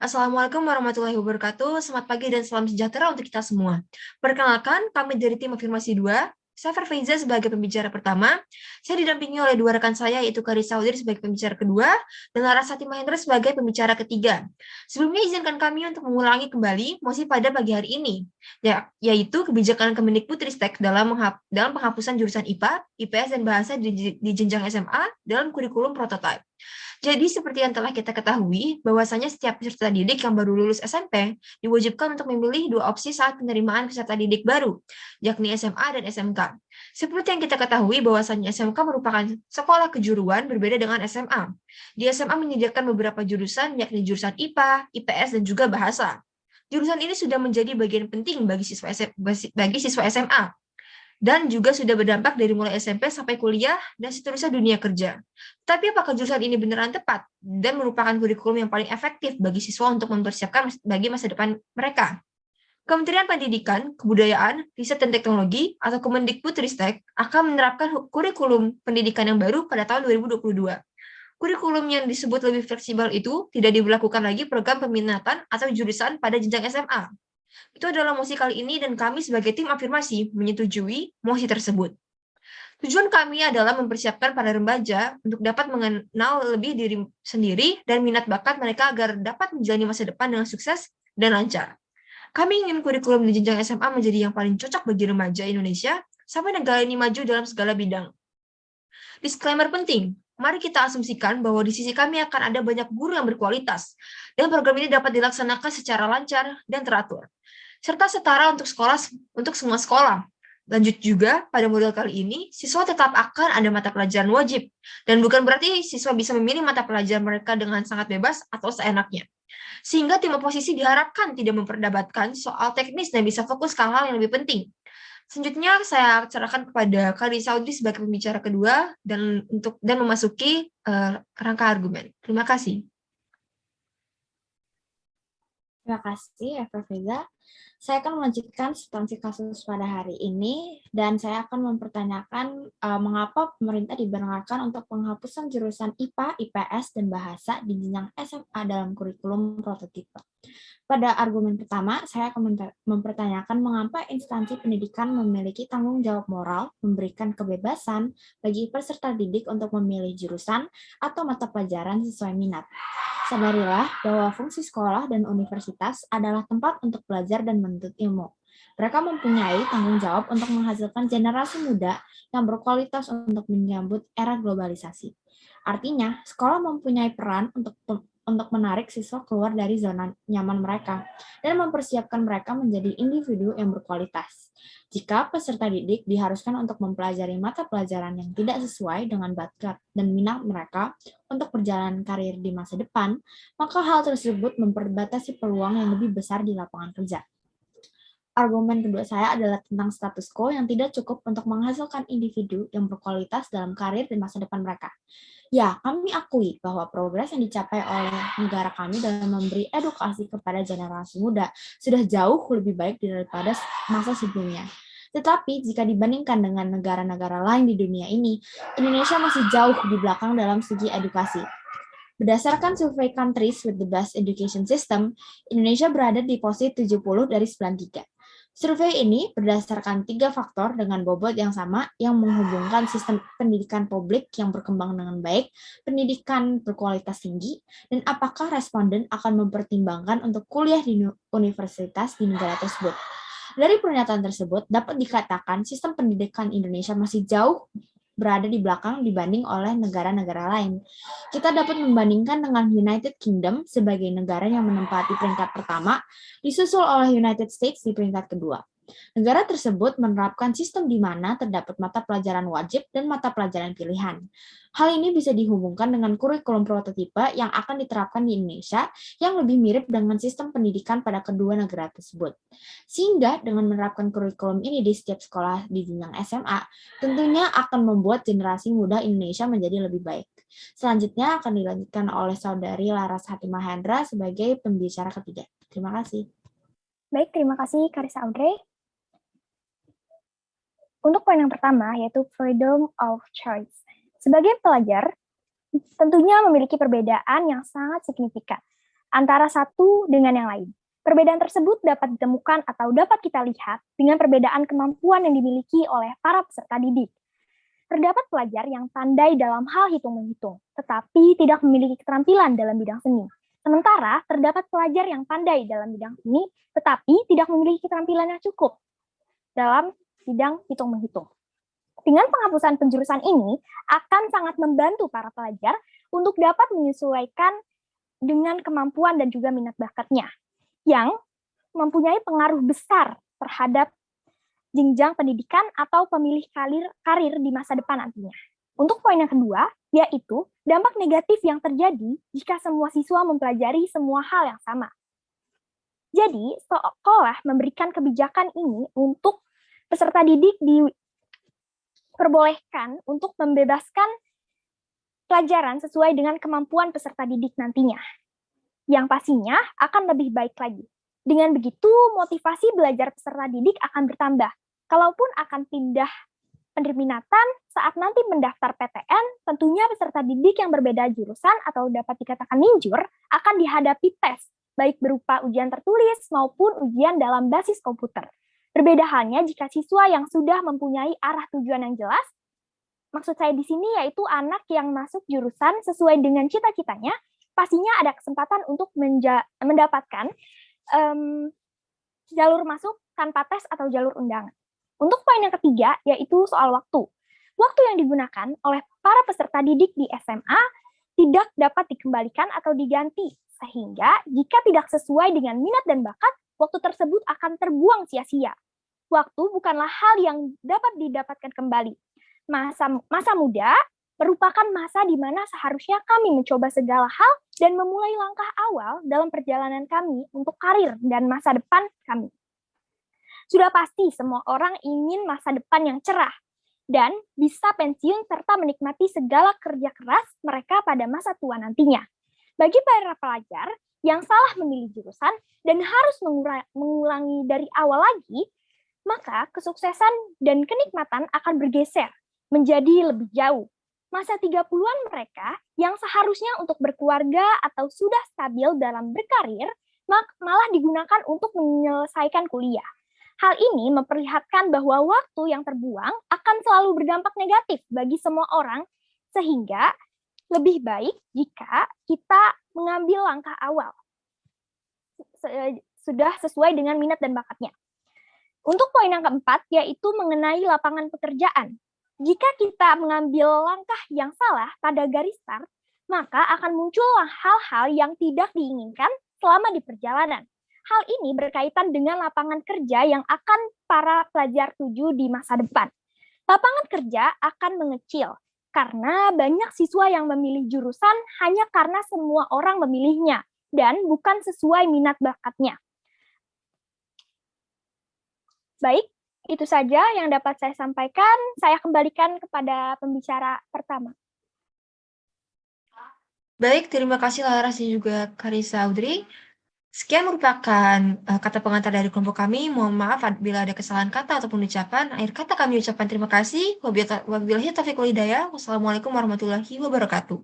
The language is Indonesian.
Assalamualaikum warahmatullahi wabarakatuh. Selamat pagi dan salam sejahtera untuk kita semua. Perkenalkan, kami dari tim Afirmasi 2. Saya Farfaiza sebagai pembicara pertama. Saya didampingi oleh dua rekan saya, yaitu Karissa Saudir sebagai pembicara kedua, dan Larasati Mahendra sebagai pembicara ketiga. Sebelumnya izinkan kami untuk mengulangi kembali mosi pada pagi hari ini, yaitu kebijakan Kemendikbudristek dalam penghapusan jurusan IPA, IPS, dan bahasa di jenjang SMA dalam kurikulum prototipe. Jadi seperti yang telah kita ketahui, bahwasanya setiap peserta didik yang baru lulus SMP diwajibkan untuk memilih dua opsi saat penerimaan peserta didik baru, yakni SMA dan SMK. Seperti yang kita ketahui bahwasanya SMK merupakan sekolah kejuruan berbeda dengan SMA. Di SMA menyediakan beberapa jurusan, yakni jurusan IPA, IPS, dan juga bahasa. Jurusan ini sudah menjadi bagian penting bagi siswa SMA dan juga sudah berdampak dari mulai SMP sampai kuliah dan seterusnya dunia kerja. Tapi apakah jurusan ini beneran tepat dan merupakan kurikulum yang paling efektif bagi siswa untuk mempersiapkan bagi masa depan mereka? Kementerian Pendidikan, Kebudayaan, Riset dan Teknologi atau Kemendikbudristek akan menerapkan kurikulum pendidikan yang baru pada tahun 2022. Kurikulum yang disebut lebih fleksibel itu tidak diberlakukan lagi program peminatan atau jurusan pada jenjang SMA. Itu adalah mosi kali ini dan kami sebagai tim afirmasi menyetujui mosi tersebut. Tujuan kami adalah mempersiapkan para remaja untuk dapat mengenal lebih diri sendiri dan minat bakat mereka agar dapat menjalani masa depan dengan sukses dan lancar. Kami ingin kurikulum di jenjang SMA menjadi yang paling cocok bagi remaja Indonesia sampai negara ini maju dalam segala bidang. Disclaimer penting, mari kita asumsikan bahwa di sisi kami akan ada banyak guru yang berkualitas, dan program ini dapat dilaksanakan secara lancar dan teratur serta setara untuk semua sekolah. Lanjut juga, pada model kali ini, siswa tetap akan ada mata pelajaran wajib, dan bukan berarti siswa bisa memilih mata pelajaran mereka dengan sangat bebas atau seenaknya. Sehingga tim oposisi diharapkan tidak memperdebatkan soal teknis dan bisa fokus ke hal yang lebih penting. Selanjutnya, saya serahkan kepada Karissa Saudi sebagai pembicara kedua dan memasuki rangka argumen. Terima kasih. Terima kasih, Eva Feza. Saya akan melanjutkan substansi kasus pada hari ini, dan saya akan mempertanyakan mengapa pemerintah dibenarkan untuk penghapusan jurusan IPA, IPS, dan bahasa di jenjang SMA dalam kurikulum prototipe. Pada argumen pertama, saya akan mempertanyakan mengapa instansi pendidikan memiliki tanggung jawab moral memberikan kebebasan bagi peserta didik untuk memilih jurusan atau mata pelajaran sesuai minat. Sadarilah bahwa fungsi sekolah dan universitas adalah tempat untuk belajar dan menuntut ilmu. Mereka mempunyai tanggung jawab untuk menghasilkan generasi muda yang berkualitas untuk menyambut era globalisasi. Artinya, sekolah mempunyai peran untuk menarik siswa keluar dari zona nyaman mereka dan mempersiapkan mereka menjadi individu yang berkualitas. Jika peserta didik diharuskan untuk mempelajari mata pelajaran yang tidak sesuai dengan bakat dan minat mereka untuk perjalanan karir di masa depan, maka hal tersebut memperbatasi peluang yang lebih besar di lapangan kerja. Argumen kedua saya adalah tentang status quo yang tidak cukup untuk menghasilkan individu yang berkualitas dalam karir dan masa depan mereka. Ya, kami akui bahwa progres yang dicapai oleh negara kami dalam memberi edukasi kepada generasi muda sudah jauh lebih baik daripada masa sebelumnya. Tetapi jika dibandingkan dengan negara-negara lain di dunia ini, Indonesia masih jauh di belakang dalam segi edukasi. Berdasarkan survei countries with the best education system, Indonesia berada di posisi 70 dari 93. Survei ini berdasarkan 3 faktor dengan bobot yang sama yang menghubungkan sistem pendidikan publik yang berkembang dengan baik, pendidikan berkualitas tinggi, dan apakah responden akan mempertimbangkan untuk kuliah di universitas di negara tersebut. Dari pernyataan tersebut, dapat dikatakan sistem pendidikan Indonesia masih jauh berada di belakang dibanding oleh negara-negara lain. Kita dapat membandingkan dengan United Kingdom sebagai negara yang menempati peringkat pertama, disusul oleh United States di peringkat kedua. Negara tersebut menerapkan sistem di mana terdapat mata pelajaran wajib dan mata pelajaran pilihan. Hal ini bisa dihubungkan dengan kurikulum prototipe yang akan diterapkan di Indonesia yang lebih mirip dengan sistem pendidikan pada kedua negara tersebut. Sehingga dengan menerapkan kurikulum ini di setiap sekolah di jenjang SMA, tentunya akan membuat generasi muda Indonesia menjadi lebih baik. Selanjutnya akan dilanjutkan oleh Saudari Larasati Mahendra sebagai pembicara ketiga. Terima kasih. Baik, terima kasih Karissa Audrey. Untuk poin yang pertama, yaitu freedom of choice. Sebagai pelajar, tentunya memiliki perbedaan yang sangat signifikan. antara satu dengan yang lain. Perbedaan tersebut dapat ditemukan atau dapat kita lihat dengan perbedaan kemampuan yang dimiliki oleh para peserta didik. Terdapat pelajar yang pandai dalam hal hitung-menghitung, tetapi tidak memiliki keterampilan dalam bidang seni. Sementara, terdapat pelajar yang pandai dalam bidang seni, tetapi tidak memiliki keterampilan yang cukup dalam bidang hitung-menghitung. Dengan penghapusan penjurusan ini, akan sangat membantu para pelajar untuk dapat menyesuaikan dengan kemampuan dan juga minat bakatnya, yang mempunyai pengaruh besar terhadap jenjang pendidikan atau pemilih karir di masa depan nantinya. Untuk poin yang kedua, yaitu dampak negatif yang terjadi jika semua siswa mempelajari semua hal yang sama. Jadi, sekolah memberikan kebijakan ini untuk peserta didik diperbolehkan untuk membebaskan pelajaran sesuai dengan kemampuan peserta didik nantinya, yang pastinya akan lebih baik lagi. Dengan begitu, motivasi belajar peserta didik akan bertambah. Kalaupun akan pindah peminatan saat nanti mendaftar PTN, tentunya peserta didik yang berbeda jurusan atau dapat dikatakan minjur akan dihadapi tes, baik berupa ujian tertulis maupun ujian dalam basis komputer. Berbeda halnya jika siswa yang sudah mempunyai arah tujuan yang jelas, maksud saya di sini yaitu anak yang masuk jurusan sesuai dengan cita-citanya, pastinya ada kesempatan untuk mendapatkan jalur masuk tanpa tes atau jalur undangan. Untuk poin yang ketiga, yaitu soal waktu. Waktu yang digunakan oleh para peserta didik di SMA tidak dapat dikembalikan atau diganti, sehingga jika tidak sesuai dengan minat dan bakat, waktu tersebut akan terbuang sia-sia. Waktu bukanlah hal yang dapat didapatkan kembali. Masa muda merupakan masa di mana seharusnya kami mencoba segala hal dan memulai langkah awal dalam perjalanan kami untuk karir dan masa depan kami. Sudah pasti semua orang ingin masa depan yang cerah dan bisa pensiun serta menikmati segala kerja keras mereka pada masa tua nantinya. Bagi para pelajar yang salah memilih jurusan dan harus mengulangi dari awal lagi, maka kesuksesan dan kenikmatan akan bergeser menjadi lebih jauh. Masa 30-an mereka yang seharusnya untuk berkeluarga atau sudah stabil dalam berkarir, malah digunakan untuk menyelesaikan kuliah. Hal ini memperlihatkan bahwa waktu yang terbuang akan selalu berdampak negatif bagi semua orang, sehingga lebih baik jika kita mengambil langkah awal sudah sesuai dengan minat dan bakatnya. Untuk poin yang keempat, yaitu mengenai lapangan pekerjaan. Jika kita mengambil langkah yang salah pada garis start, maka akan muncul hal-hal yang tidak diinginkan selama di perjalanan. Hal ini berkaitan dengan lapangan kerja yang akan para pelajar tuju di masa depan. Lapangan kerja akan mengecil, karena banyak siswa yang memilih jurusan hanya karena semua orang memilihnya, dan bukan sesuai minat bakatnya. Baik, itu saja yang dapat saya sampaikan. Saya kembalikan kepada pembicara pertama. Baik, terima kasih Laras dan juga Karissa Audrey. Sekian merupakan kata pengantar dari kelompok kami. Mohon maaf bila ada kesalahan kata ataupun ucapan. Akhir kata kami ucapkan terima kasih. Wabillahi taufiq wal hidayah. Wassalamualaikum warahmatullahi wabarakatuh.